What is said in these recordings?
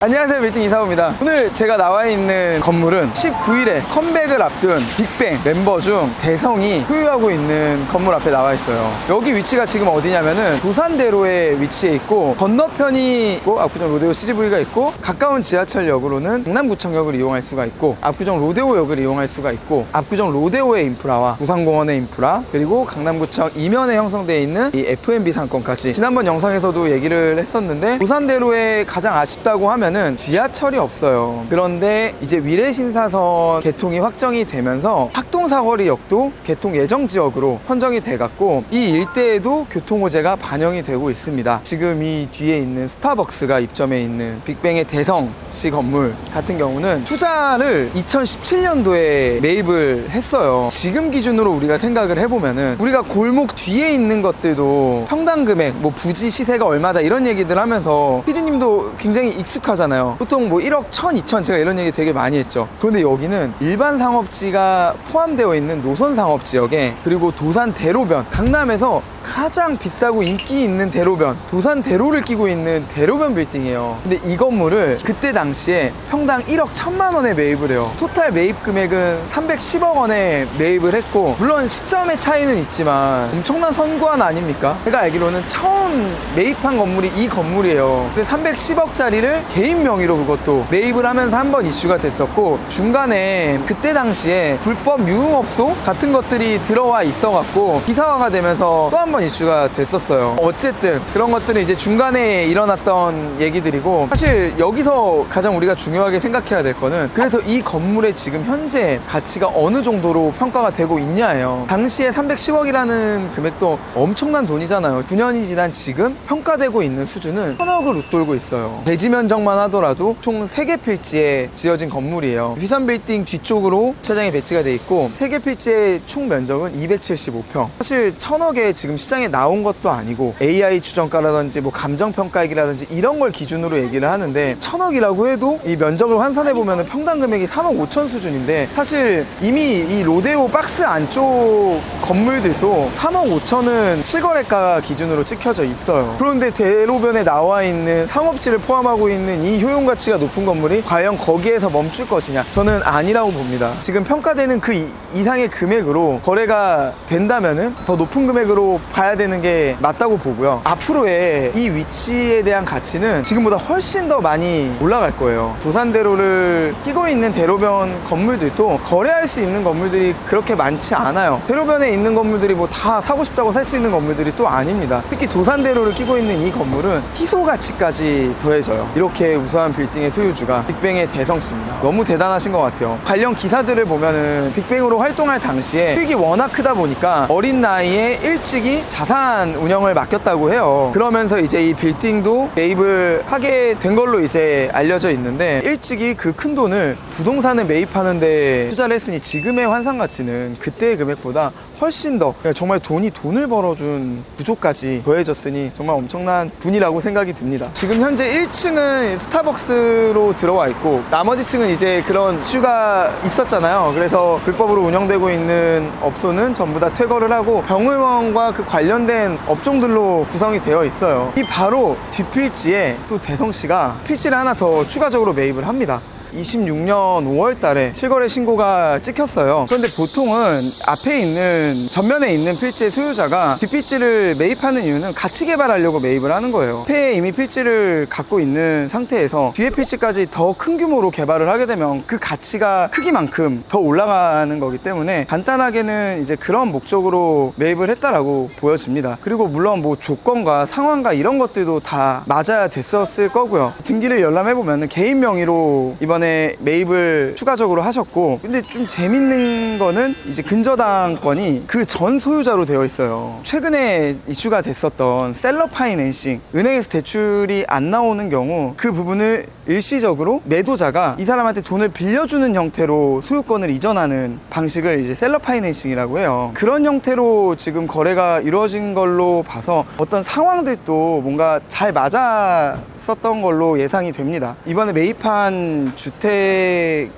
안녕하세요, 빌딩 이사호입니다. 오늘 제가 나와 있는 건물은 19일에 컴백을 앞둔 빅뱅 멤버 중 대성이 소유하고 있는 건물 앞에 나와 있어요. 여기 위치가 지금 어디냐면은 도산대로에 위치해 있고, 건너편이 있고 압구정 로데오 CGV가 있고, 가까운 지하철역으로는 강남구청역을 이용할 수가 있고, 압구정 로데오역을 이용할 수가 있고, 압구정 로데오의 인프라와 도산공원의 인프라, 그리고 강남구청 이면에 형성되어 있는 이 F&B 상권까지 지난번 영상에서도 얘기를 했었는데, 도산대로에 가장 아쉽다고 하면 지하철이 없어요. 그런데 이제 위례신사선 개통이 확정이 되면서 학동사거리역도 개통 예정 지역으로 선정이 돼갖고 이 일대에도 교통호재가 반영이 되고 있습니다. 지금 이 뒤에 있는 스타벅스가 입점해 있는 빅뱅의 대성시 건물 같은 경우는 투자를 2017년도에 매입을 했어요. 지금 기준으로 우리가 생각을 해보면은, 우리가 골목 뒤에 있는 것들도 평당 금액, 뭐 부지 시세가 얼마다 이런 얘기들 하면서 PD님도 굉장히 익숙하잖아요. 보통 뭐 1억 1천, 2천, 제가 이런 얘기 되게 많이 했죠. 그런데 여기는 일반 상업지가 포함되어 있는 노선 상업지역에, 그리고 도산 대로변, 강남에서 가장 비싸고 인기 있는 대로변, 도산대로를 끼고 있는 대로변 빌딩이에요. 근데 이 건물을 그때 당시에 평당 1억 1천만 원에 매입을 해요. 토탈 매입 금액은 310억 원에 매입을 했고, 물론 시점의 차이는 있지만 엄청난 선구안 아닙니까? 제가 알기로는 처음 매입한 건물이 이 건물이에요. 근데 310억짜리를 개인 명의로 그것도 매입을 하면서 한번 이슈가 됐었고, 중간에 그때 당시에 불법 유흥업소 같은 것들이 들어와 있어갖고 기사화가 되면서 또 한 번 이슈가 됐었어요. 어쨌든 그런 것들은 이제 중간에 일어났던 얘기들이고, 사실 여기서 가장 우리가 중요하게 생각해야 될 거는, 그래서 이 건물의 지금 현재 가치가 어느 정도로 평가가 되고 있냐예요. 당시에 310억이라는 금액도 엄청난 돈이잖아요. 9년이 지난 지금 평가되고 있는 수준은 1,000억을 웃돌고 있어요. 대지 면적만 하더라도 총 3개 필지에 지어진 건물이에요. 휘선 빌딩 뒤쪽으로 주차장이 배치가 돼 있고, 3개 필지의 총 면적은 275평. 사실 1,000억에 지금 시장에 나온 것도 아니고, AI 추정가라든지 뭐 감정평가액이라든지 이런 걸 기준으로 얘기를 하는데, 1,000억이라고 해도 이 면적을 환산해보면 평당 금액이 3억 5천 수준인데, 사실 이미 이 로데오 박스 안쪽 건물들도 3억 5천은 실거래가 기준으로 찍혀져 있어요. 그런데 대로변에 나와 있는 상업지를 포함하고 있는 이 효용가치가 높은 건물이 과연 거기에서 멈출 것이냐? 저는 아니라고 봅니다. 지금 평가되는 그 이상의 금액으로 거래가 된다면은 더 높은 금액으로 봐야 되는 게 맞다고 보고요. 앞으로의 이 위치에 대한 가치는 지금보다 훨씬 더 많이 올라갈 거예요. 도산대로를 끼고 있는 대로변 건물들도 거래할 수 있는 건물들이 그렇게 많지 않아요. 대로변에 있는 건물들이 뭐 다 사고 싶다고 살 수 있는 건물들이 또 아닙니다. 특히 도산대로를 끼고 있는 이 건물은 희소 가치까지 더해져요. 이렇게 우수한 빌딩의 소유주가 빅뱅의 대성씨입니다. 너무 대단하신 것 같아요. 관련 기사들을 보면은 빅뱅으로 활동할 당시에 수익이 워낙 크다 보니까 어린 나이에 일찍이 자산 운영을 맡겼다고 해요. 그러면서 이제 이 빌딩도 매입을 하게 된 걸로 이제 알려져 있는데, 일찍이 그 큰 돈을 부동산을 매입하는데 투자를 했으니 지금의 환산 가치는 그때의 금액보다 훨씬 더, 정말 돈을 벌어준 구조까지 더해졌으니 정말 엄청난 분이라고 생각이 듭니다. 지금 현재 1층은 스타벅스로 들어와 있고, 나머지 층은 이제 그런 이슈가 있었잖아요. 그래서 불법으로 운영되고 있는 업소는 전부 다 퇴거를 하고 병의원과 그 관련된 업종들로 구성이 되어 있어요. 이 바로 뒷필지에 또 대성씨가 필지를 하나 더 추가적으로 매입을 합니다. 26년 5월 달에 실거래 신고가 찍혔어요. 그런데 보통은 앞에 있는, 전면에 있는 필지의 소유자가 뒷필지를 매입하는 이유는 가치 개발하려고 매입을 하는 거예요. 앞에 이미 필지를 갖고 있는 상태에서 뒤에 필지까지 더 큰 규모로 개발을 하게 되면 그 가치가 크기만큼 더 올라가는 거기 때문에, 간단하게는 이제 그런 목적으로 매입을 했다라고 보여집니다. 그리고 물론 뭐 조건과 상황과 이런 것들도 다 맞아야 됐었을 거고요. 등기를 열람해보면 개인 명의로 이번에 매입을 추가적으로 하셨고, 근데 좀 재밌는 거는 이제 근저당권이 그 전 소유자로 되어 있어요. 최근에 이슈가 됐었던 셀러 파이낸싱, 은행에서 대출이 안 나오는 경우 그 부분을 일시적으로 매도자가 이 사람한테 돈을 빌려주는 형태로 소유권을 이전하는 방식을 이제 셀러 파이낸싱이라고 해요. 그런 형태로 지금 거래가 이루어진 걸로 봐서 어떤 상황들도 뭔가 잘 맞았었던 걸로 예상이 됩니다. 이번에 매입한 주택의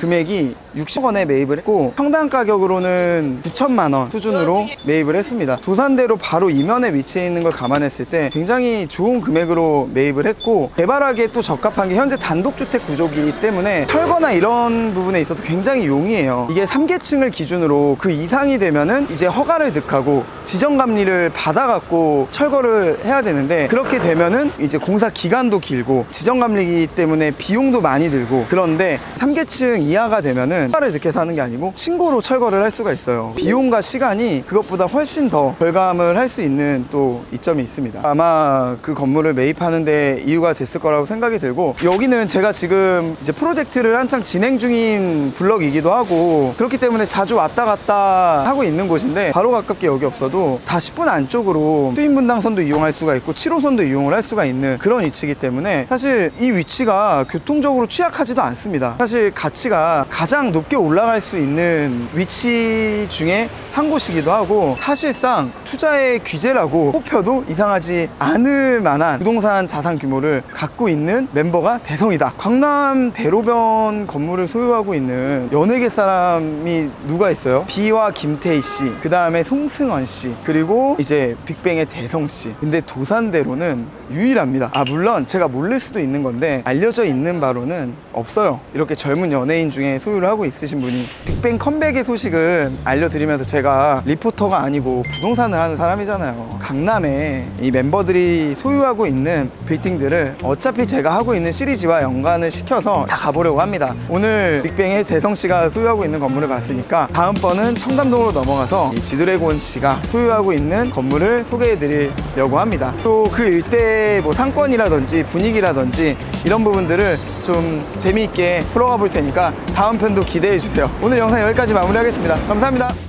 금액이 60억 원에 매입을 했고 평당 가격으로는 9천만 원 수준으로 매입을 했습니다. 도산대로 바로 이면에 위치해 있는 걸 감안했을 때 굉장히 좋은 금액으로 매입을 했고 개발하기에 또 적합한 게 현재 단독주택 구조이기 때문에 철거나 이런 부분에 있어서 굉장히 용이해요. 이게 3계층을 기준으로 그 이상이 되면은 이제 허가를 득하고 지정감리를 받아갖고 철거를 해야 되는데 그렇게 되면은 이제 공사 기간도 길고 지정감리이기 때문에 비용도 많이 들고 그런데 3계층 이하가 되면은 허가를 득해서 하는 게 아니고 신고로 철거를 할 수가 있어요. 비용과 시간이 그것보다 훨씬 더 절감을 할 수 있는 또 이점이 있습니다. 아마 그 건물을 매입하는데 이유가 됐을 거라고 생각이 들고 여기는 제가 지금 이제 프로젝트를 한창 진행 중인 블럭이기도 하고 그렇기 때문에 자주 왔다 갔다 하고 있는 곳인데 바로 가깝게 여기 없어도 다 10분 안쪽으로 수인분당선도 이용할 수가 있고 7호선도 이용을 할 수가 있는 그런 위치이기 때문에 사실 이 위치가 교통적으로 취약하지도 않습니다. 사실 가치가 가장 높게 올라갈 수 있는 위치 중에 한 곳이기도 하고 사실상 투자의 귀재라고 뽑혀도 이상하지 않을 만한 부동산 자산 규모를 갖고 있는 멤버가 대성이다. 강남 대로변 건물을 소유하고 있는 연예계 사람이 누가 있어요? 비와 김태희 씨, 그 다음에 송승헌 씨, 그리고 이제 빅뱅의 대성 씨. 근데 도산대로는 유일합니다. 물론 제가 모를 수도 있는 건데 알려져 있는 바로는 없어요. 이렇게 젊은 연예인 중에 소유를 하고 있으신 분이. 빅뱅 컴백의 소식을 알려드리면서 제가 리포터가 아니고 부동산을 하는 사람이잖아요. 강남에 이 멤버들이 소유하고 있는 빌딩들을 어차피 제가 하고 있는 시리즈와 연관을 시켜서 다 가보려고 합니다. 오늘 빅뱅의 대성 씨가 소유하고 있는 건물을 봤으니까 다음번은 청담동으로 넘어가서 이 지드래곤 씨가 소유하고 있는 건물을 소개해 드리려고 합니다. 또 그 일대 뭐 상권이라든지 분위기라든지 이런 부분들을 좀 재미있게 풀어가 볼 테니까 다음 편도 기대해 주세요. 오늘 영상 여기까지 마무리하겠습니다. 감사합니다.